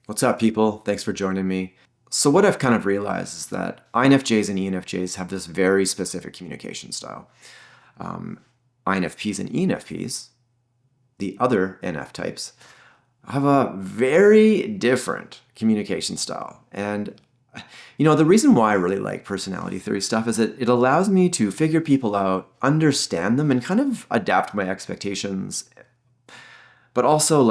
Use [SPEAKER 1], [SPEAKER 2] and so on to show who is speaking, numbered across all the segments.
[SPEAKER 1] What's up, people? Thanks for joining me. So what I've kind of realized is that INFJs and ENFJs have this very specific communication style. INFPs and ENFPs, the other NF types, have a very different communication style. And the reason why I really like personality theory stuff is that it allows me to figure people out, understand them, and kind of adapt my expectations. But also,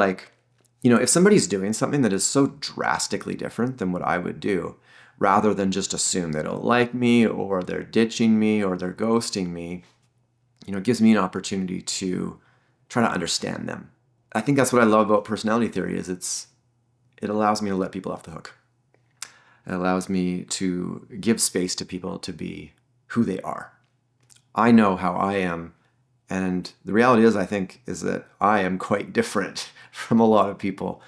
[SPEAKER 1] if somebody's doing something that is so drastically different than what I would do, rather than just assume they don't like me or they're ditching me or they're ghosting me, it gives me an opportunity to try to understand them. I think that's what I love about personality theory is it allows me to let people off the hook. It allows me to give space to people to be who they are. I know how I am, and the reality is, I think, is that I am quite different from a lot of people,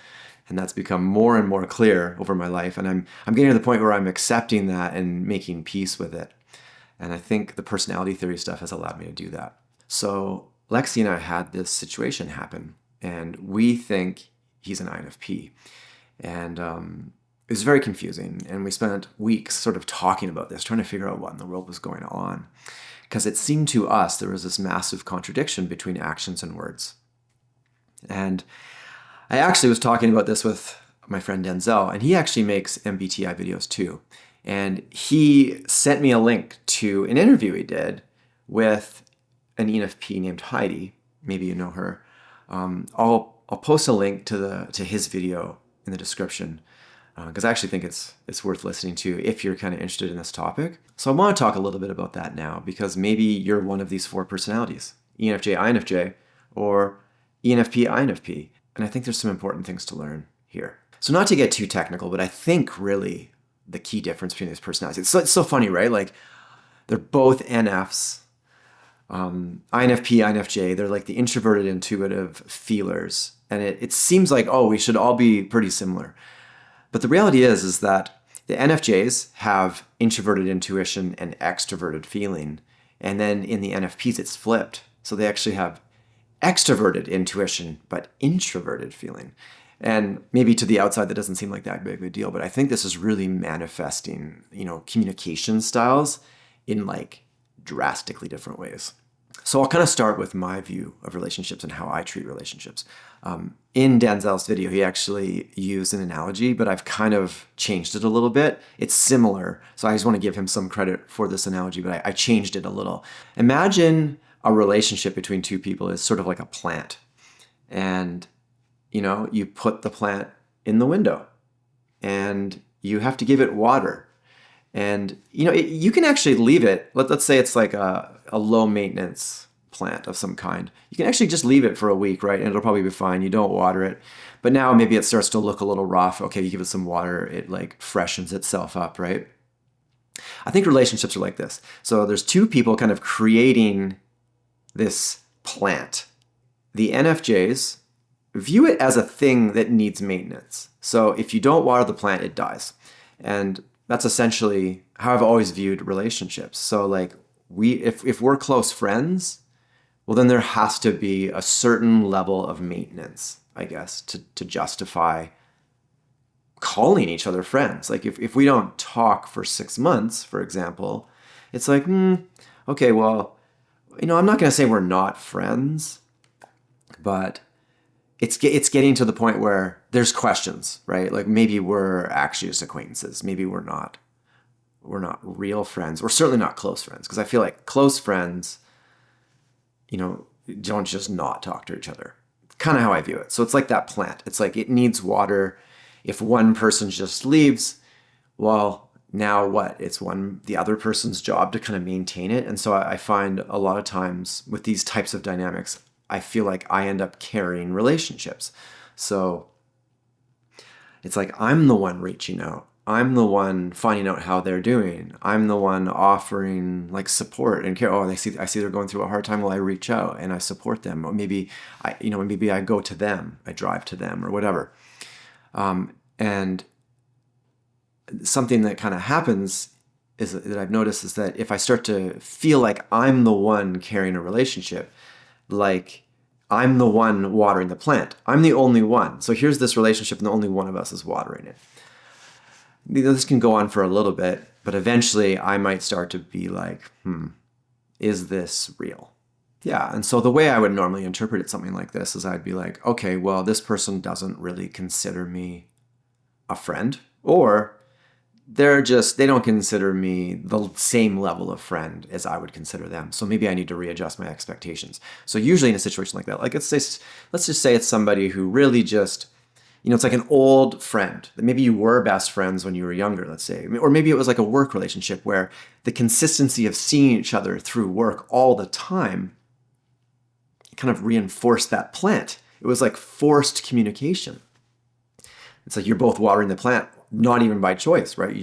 [SPEAKER 1] and that's become more and more clear over my life, and I'm getting to the point where I'm accepting that and making peace with it. And I think the personality theory stuff has allowed me to do that. So Lexi and I had this situation happen, and we think he's an INFP. And it was very confusing, and we spent weeks sort of talking about this, trying to figure out what in the world was going on. Because it seemed to us there was this massive contradiction between actions and words. And I actually was talking about this with my friend Denzel, and he actually makes MBTI videos too. And he sent me a link to an interview he did with an ENFP named Heidi. Maybe you know her. I'll post a link to his video in the description because I actually think it's worth listening to if you're kind of interested in this topic. So I want to talk a little bit about that now because maybe you're one of these four personalities, ENFJ, INFJ, or ENFP, INFP. And I think there's some important things to learn here. So not to get too technical, but I think really the key difference between these personalities, it's so funny, right? Like they're both NFs. INFP, INFJ, they're like the introverted, intuitive feelers. And it seems like, we should all be pretty similar. But the reality is that the NFJs have introverted intuition and extroverted feeling. And then in the NFPs, it's flipped. So they actually have extroverted intuition, but introverted feeling. And maybe to the outside, that doesn't seem like that big of a deal. But I think this is really manifesting, communication styles in drastically different ways. So I'll kind of start with my view of relationships and how I treat relationships. In Denzel's video, he actually used an analogy, but I've kind of changed it a little bit. It's similar, so I just want to give him some credit for this analogy, but I changed it a little. Imagine a relationship between two people is sort of like a plant. And, you put the plant in the window and you have to give it water. And, you can actually leave it. Let's say it's like a low maintenance plant of some kind. You can actually just leave it for a week, right? And it'll probably be fine. You don't water it. But now maybe it starts to look a little rough. Okay, you give it some water. It freshens itself up, right? I think relationships are like this. So there's two people kind of creating this plant. The NFJs view it as a thing that needs maintenance. So if you don't water the plant, it dies. And that's essentially how I've always viewed relationships. So if we're close friends, well, then there has to be a certain level of maintenance, I guess, to justify calling each other friends. If we don't talk for 6 months, for example, it's okay, well, I'm not going to say we're not friends, but it's getting to the point where there's questions, right? Maybe we're actually just acquaintances. Maybe we're not real friends. We're certainly not close friends because I feel like close friends, don't just not talk to each other. Kind of how I view it. So it's like that plant. It's like it needs water. If one person just leaves, well, now what? It's the other person's job to kind of maintain it. And so I find a lot of times with these types of dynamics, I feel like I end up carrying relationships. So it's like I'm the one reaching out. I'm the one finding out how they're doing. I'm the one offering support and care. I see they're going through a hard time. Well, I reach out and I support them. Or maybe I go to them. I drive to them or whatever. And something that kind of happens is that I've noticed is that if I start to feel like I'm the one carrying a relationship, I'm the one watering the plant. I'm the only one. So here's this relationship and only one of us is watering it. This can go on for a little bit, but eventually I might start to be like, is this real? Yeah, and so the way I would normally interpret it, something like this, is I'd be like, okay, well, this person doesn't really consider me a friend, or they don't consider me the same level of friend as I would consider them. So maybe I need to readjust my expectations. So usually in a situation like that, like let's just say it's somebody who really just, it's like an old friend that maybe you were best friends when you were younger, let's say, or maybe it was like a work relationship where the consistency of seeing each other through work all the time kind of reinforced that plant. It was like forced communication. It's like you're both watering the plant, not even by choice, right?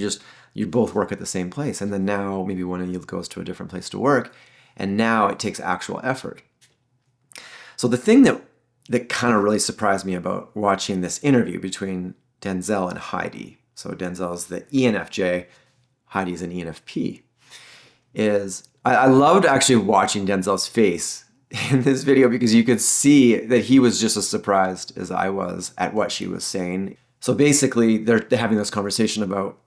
[SPEAKER 1] You both work at the same place. And then now maybe one of you goes to a different place to work, and now it takes actual effort. So the thing that kind of really surprised me about watching this interview between Denzel and Heidi, so Denzel's the ENFJ, Heidi's an ENFP, is I loved actually watching Denzel's face in this video because you could see that he was just as surprised as I was at what she was saying. So basically, they're having this conversation about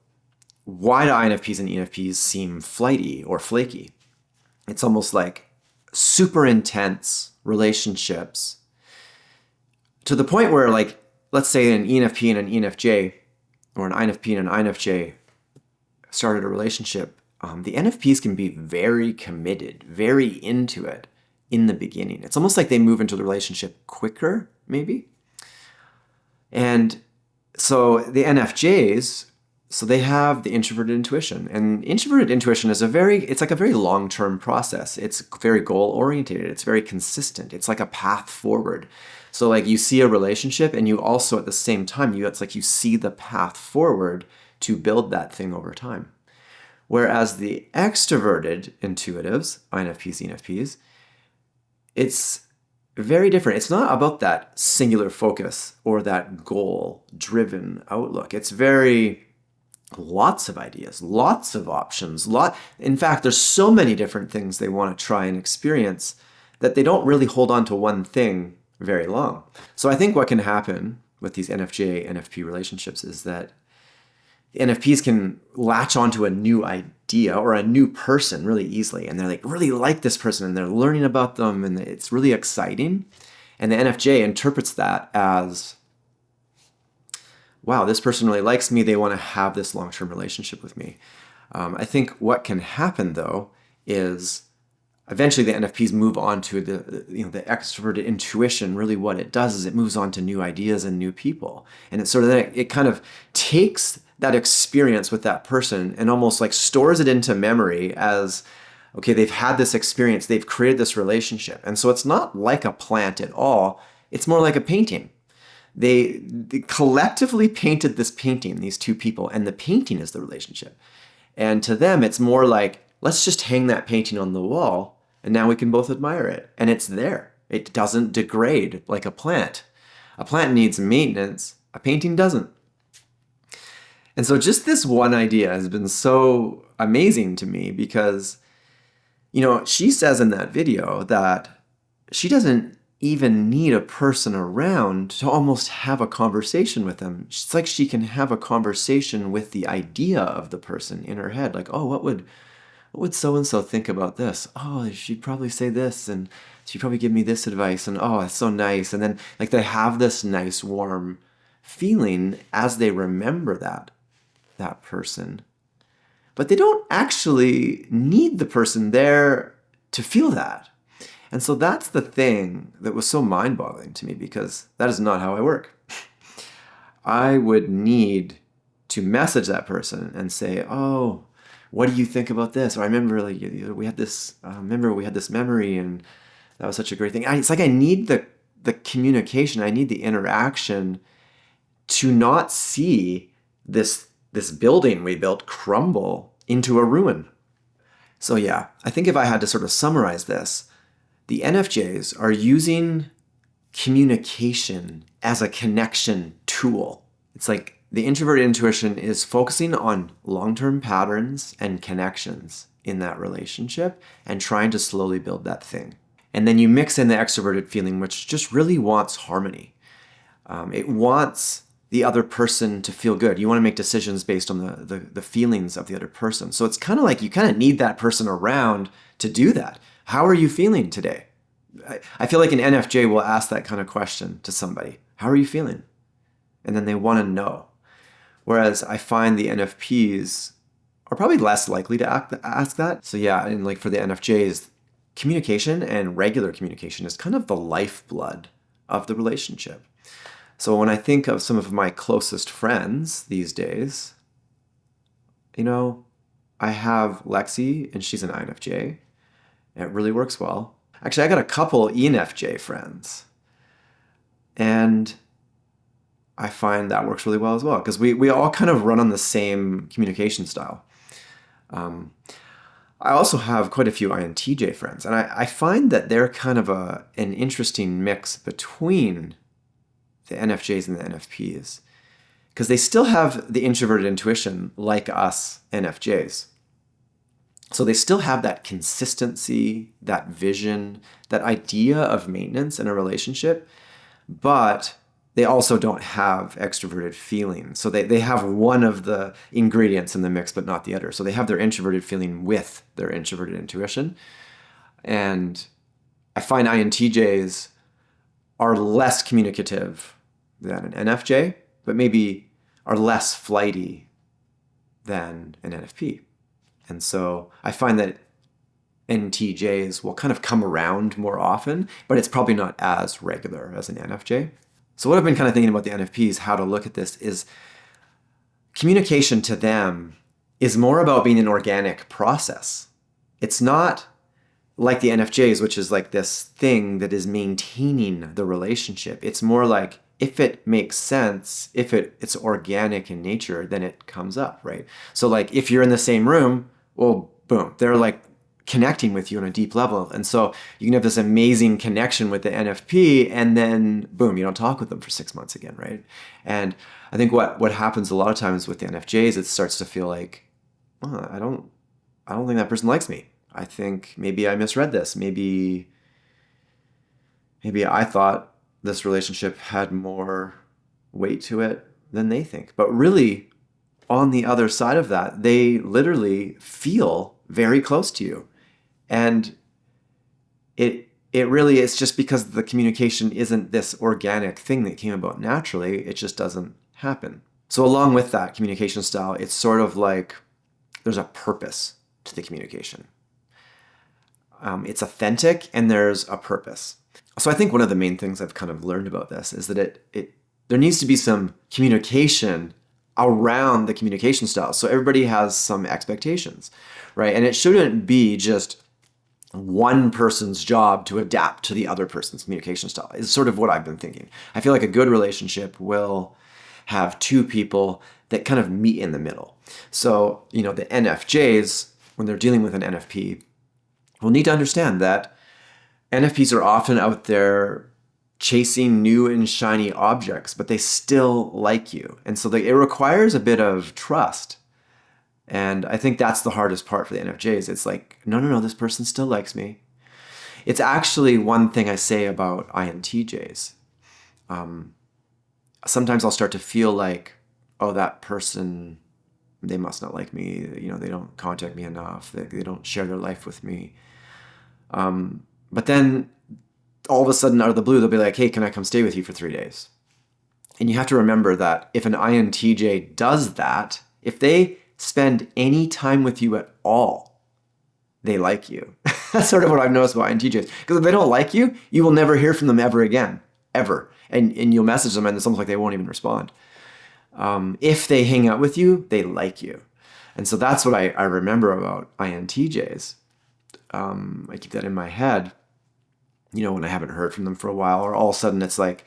[SPEAKER 1] why do INFPs and ENFPs seem flighty or flaky? It's almost like super intense relationships to the point where, like, let's say an ENFP and an ENFJ, or an INFP and an INFJ started a relationship, the NFPs can be very committed, very into it in the beginning. It's almost like they move into the relationship quicker, maybe. And so the NFJs, so they have the introverted intuition. And introverted intuition is it's like a very long-term process. It's very goal-oriented. It's very consistent. It's like a path forward. So like you see a relationship and you also at the same time, it's like you see the path forward to build that thing over time. Whereas the extroverted intuitives, INFPs, ENFPs, it's very different. It's not about that singular focus or that goal-driven outlook. It's lots of ideas, lots of options. In fact, there's so many different things they want to try and experience that they don't really hold on to one thing very long. So I think what can happen with these NFJ, NFP relationships is that the NFPs can latch onto a new idea or a new person really easily. And they're like, really like this person and they're learning about them and it's really exciting. And the NFJ interprets that as, wow, this person really likes me. They want to have this long-term relationship with me. I think what can happen though is eventually the NFPs move on to the extroverted intuition. Really what it does is it moves on to new ideas and new people. And it's sort of, it kind of takes that experience with that person and almost like stores it into memory as, okay, they've had this experience, they've created this relationship. And so it's not like a plant at all. It's more like a painting. They collectively painted this painting, these two people, and the painting is the relationship. And to them, it's more like, let's just hang that painting on the wall and now we can both admire it. And it's there. It doesn't degrade like a plant. A plant needs maintenance. A painting doesn't. And so just this one idea has been so amazing to me because, she says in that video that she doesn't even need a person around to almost have a conversation with them. It's like she can have a conversation with the idea of the person in her head. Like, oh, what would so-and-so think about this? Oh, she'd probably say this and she'd probably give me this advice and oh, it's so nice. And then like they have this nice warm feeling as they remember that person. But they don't actually need the person there to feel that. And so that's the thing that was so mind-boggling to me because that is not how I work. I would need to message that person and say, oh, what do you think about this? Or I remember we had this memory and that was such a great thing. It's like I need the communication. I need the interaction to not see this building we built crumble into a ruin. So yeah, I think if I had to sort of summarize this, the NFJs are using communication as a connection tool. It's like the introverted intuition is focusing on long-term patterns and connections in that relationship and trying to slowly build that thing. And then you mix in the extroverted feeling, which just really wants harmony. It wants the other person to feel good. You want to make decisions based on the feelings of the other person. So it's kind of like you kind of need that person around to do that. How are you feeling today? I feel like an NFJ will ask that kind of question to somebody. How are you feeling? And then they want to know. Whereas I find the NFPs are probably less likely to ask that. So yeah, and like for the NFJs, communication and regular communication is kind of the lifeblood of the relationship. So when I think of some of my closest friends these days, I have Lexi, and she's an INFJ. It really works well. Actually, I got a couple ENFJ friends, and I find that works really well as well, because we all kind of run on the same communication style. I also have quite a few INTJ friends, and I find that they're kind of an interesting mix between the NFJs and the NFPs, because they still have the introverted intuition like us NFJs. So they still have that consistency, that vision, that idea of maintenance in a relationship, but they also don't have extroverted feelings. So they have one of the ingredients in the mix, but not the other. So they have their introverted feeling with their introverted intuition. And I find INTJs are less communicative than an NFJ, but maybe are less flighty than an NFP. And so I find that NTJs will kind of come around more often, but it's probably not as regular as an NFJ. So what I've been kind of thinking about the NFPs, how to look at this, is communication to them is more about being an organic process. It's not like the NFJs, which is like this thing that is maintaining the relationship. It's more like, if it makes sense, if it's organic in nature, then it comes up, right? So like if you're in the same room, well, boom, they're like connecting with you on a deep level. And so you can have this amazing connection with the NFP, and then boom, you don't talk with them for 6 months again, right? And I think what happens a lot of times with the NFJs, it starts to feel like, oh, I don't think that person likes me. I think maybe I misread this. Maybe I thought this relationship had more weight to it than they think. But really, on the other side of that, they literally feel very close to you. And it really is just because the communication isn't this organic thing that came about naturally. It just doesn't happen. So along with that communication style, it's sort of like there's a purpose to the communication. It's authentic, and there's a purpose. So I think one of the main things I've kind of learned about this is that there needs to be some communication around the communication style. So everybody has some expectations, right? And it shouldn't be just one person's job to adapt to the other person's communication style, is sort of what I've been thinking. I feel like a good relationship will have two people that kind of meet in the middle. So, the NFJs, when they're dealing with an NFP, will need to understand that NFPs are often out there chasing new and shiny objects, but they still like you. And so it requires a bit of trust. And I think that's the hardest part for the NFJs. It's like, no, this person still likes me. It's actually one thing I say about INTJs. Sometimes I'll start to feel like, oh, that person, they must not like me. They don't contact me enough. They don't share their life with me. But then all of a sudden, out of the blue, they'll be like, hey, can I come stay with you for 3 days? And you have to remember that if an INTJ does that, if they spend any time with you at all, they like you. That's sort of what I've noticed about INTJs. Because if they don't like you, you will never hear from them ever again, ever. And you'll message them, and it's almost like they won't even respond. If they hang out with you, they like you. And so that's what I remember about INTJs. I keep that in my head, when I haven't heard from them for a while, or all of a sudden it's like,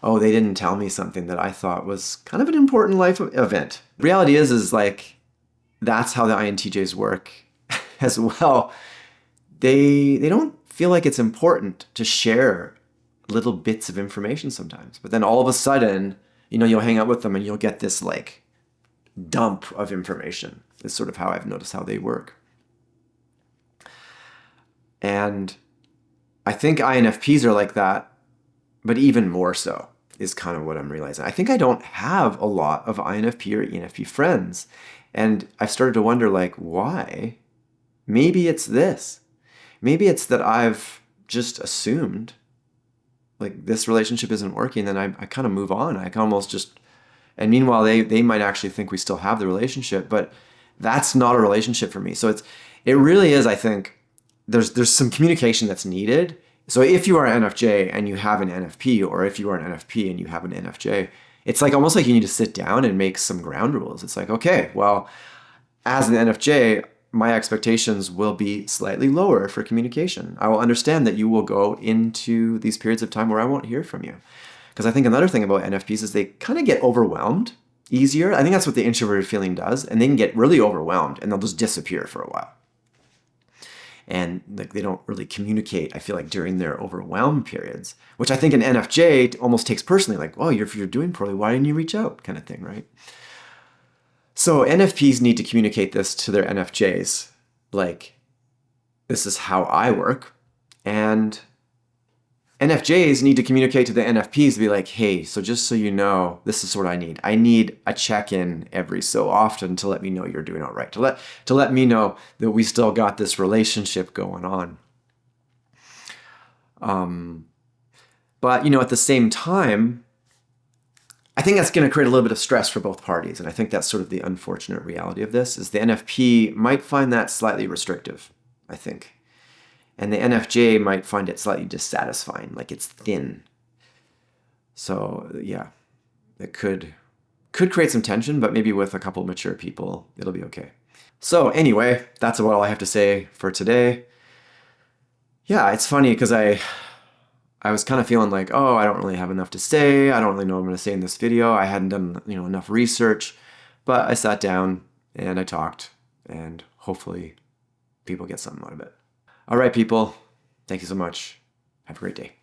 [SPEAKER 1] oh, they didn't tell me something that I thought was kind of an important life event. Reality is like, that's how the INTJs work as well. They don't feel like it's important to share little bits of information sometimes, but then all of a sudden, you'll hang out with them and you'll get this like dump of information. It's sort of how I've noticed how they work. And I think INFPs are like that, but even more so is kind of what I'm realizing. I think I don't have a lot of INFP or ENFP friends. And I've started to wonder, like, why? Maybe it's this. Maybe it's that I've just assumed, like, this relationship isn't working, then I kind of move on. I can almost just, and meanwhile, they might actually think we still have the relationship, but that's not a relationship for me. So it really is, I think, there's some communication that's needed. So if you are an NFJ and you have an NFP, or if you are an NFP and you have an NFJ, it's like almost like you need to sit down and make some ground rules. It's like, okay, well, as an NFJ, my expectations will be slightly lower for communication. I will understand that you will go into these periods of time where I won't hear from you. Because I think another thing about NFPs is they kind of get overwhelmed easier. I think that's what the introverted feeling does. And they can get really overwhelmed and they'll just disappear for a while. And like they don't really communicate, I feel like, during their overwhelmed periods, which I think an NFJ almost takes personally, like, oh, if you're doing poorly, why didn't you reach out, kind of thing, right? So NFPs need to communicate this to their NFJs, like, this is how I work. And NFJs need to communicate to the NFPs to be like, hey, so just so you know, this is what I need. I need a check-in every so often to let me know you're doing all right, to let me know that we still got this relationship going on. But, at the same time, I think that's going to create a little bit of stress for both parties. And I think that's sort of the unfortunate reality of this, is the NFP might find that slightly restrictive, I think. And the NFJ might find it slightly dissatisfying, like it's thin. So yeah, it could create some tension, but maybe with a couple mature people, it'll be okay. So anyway, that's about all I have to say for today. Yeah, it's funny because I was kind of feeling like, oh, I don't really have enough to say. I don't really know what I'm going to say in this video. I hadn't done enough research, but I sat down and I talked, and hopefully people get something out of it. All right, people. Thank you so much. Have a great day.